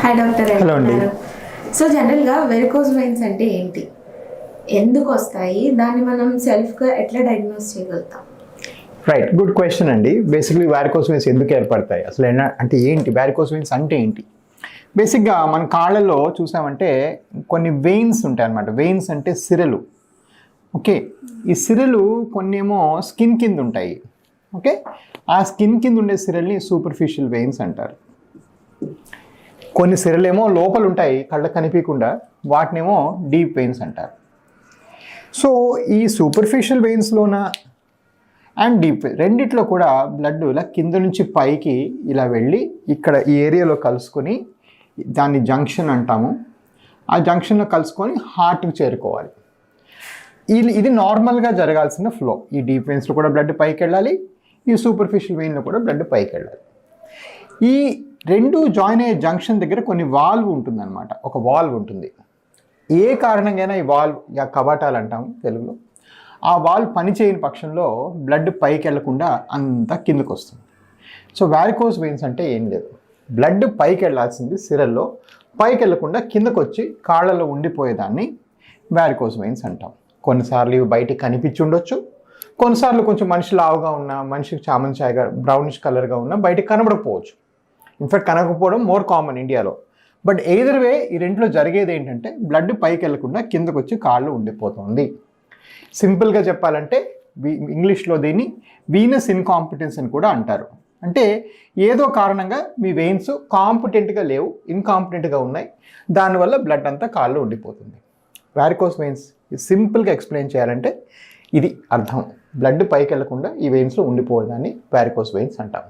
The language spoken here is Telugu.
Hi doctor. హలో అండి. సో జనరల్గా వెరికోజ్ వెయిన్స్ అంటే ఏంటి, ఎందుకు వస్తాయి, దాన్ని మనం సెల్ఫ్గా ఎట్లా డయాగ్నోస్ చేయగలుగుతాం? రైట్, గుడ్ క్వశ్చన్ అండి. బేసిక్లీ వారికోస్ వెయిన్స్ ఎందుకు ఏర్పడతాయి, అసలు అంటే ఏంటి వారికోస్ వెయిన్స్ అంటే ఏంటి? బేసిక్గా మన కాళ్ళలో చూసామంటే కొన్ని వెయిన్స్ ఉంటాయి అన్నమాట. వెయిన్స్ అంటే సిరలు. ఓకే, ఈ సిరలు కొన్ని ఏమో స్కిన్ కింద ఉంటాయి. ఓకే, ఆ స్కిన్ కింద ఉండే సిరల్ని సూపర్ఫిషియల్ వెయిన్స్ అంటారు. కొన్ని సిరలేమో లోపల ఉంటాయి కళ్ళకు కనిపించకుండా, వాటినేమో డీప్ వెయిన్స్ అంటారు. సో ఈ సూపర్ఫిషియల్ వెయిన్స్లోన అండ్ డీప్ రెండిట్లో కూడా బ్లడ్ ఇలా కింద నుంచి పైకి ఇలా వెళ్ళి ఇక్కడ ఈ ఏరియాలో కలుసుకొని దాన్ని జంక్షన్ అంటాము. ఆ జంక్షన్లో కలుసుకొని హార్ట్కి చేరుకోవాలి. ఇది నార్మల్గా జరగాల్సిన ఫ్లో. ఈ డీప్ వెయిన్స్లో కూడా బ్లడ్ పైకి వెళ్ళాలి, ఈ సూపర్ఫిషియల్ వెయిన్లో కూడా బ్లడ్ పైకి వెళ్ళాలి. ఈ రెండు జాయిన్ అయ్యే జంక్షన్ దగ్గర కొన్ని వాల్వ్ ఉంటుందన్నమాట. ఒక వాల్వ్ ఉంటుంది. ఏ కారణంగా ఈ వాల్వ్ కవాటాలు అంటాము తెలుగులో, ఆ వాల్వ్ పనిచేయని పక్షంలో బ్లడ్ పైకి వెళ్లకుండా అంతా కిందకు వస్తుంది. సో వారికోస్ వెయిన్స్ అంటే ఏం లేదు, బ్లడ్ పైకి వెళ్ళాల్సింది సిరల్లో, పైకి వెళ్లకుండా కిందకు వచ్చి కాళ్ళలో ఉండిపోయేదాన్ని వారికోస్ వెయిన్స్ అంటాం. కొన్నిసార్లు ఇవి బయటికి కనిపించి ఉండొచ్చు, కొన్నిసార్లు కొంచెం మనిషి లావుగా ఉన్న, మనిషికి చామన్ ఛాయగా బ్రౌనిష్ కలర్గా ఉన్న బయటికి కనబడకపోవచ్చు. ఇన్ఫాక్ట్ కనకపోవడం మోర్ కామన్ ఇండియాలో. బట్ ఎయిదర్ వే ఈ రెంట్లో జరిగేది ఏంటంటే బ్లడ్ పైకి వెళ్లకుండా కిందకు వచ్చి కాళ్ళు ఉండిపోతుంది. సింపుల్గా చెప్పాలంటే ఇంగ్లీష్లో దీన్ని వీనస్ ఇన్కాంపిటెన్స్ అని కూడా అంటారు. అంటే ఏదో కారణంగా మీ వెయిన్స్ కాంపిటెంట్గా లేవు, ఇన్కాంపిటెంట్గా ఉన్నాయి, దానివల్ల బ్లడ్ అంతా కాళ్ళు ఉండిపోతుంది. వారికోస్ వెయిన్స్ సింపుల్గా ఎక్స్ప్లెయిన్ చేయాలంటే ఇది అర్థం. బ్లడ్ పైకి వెళ్లకుండా ఈ వెయిన్స్లో ఉండిపోయేదాన్ని వారికోస్ వెయిన్స్ అంటాం.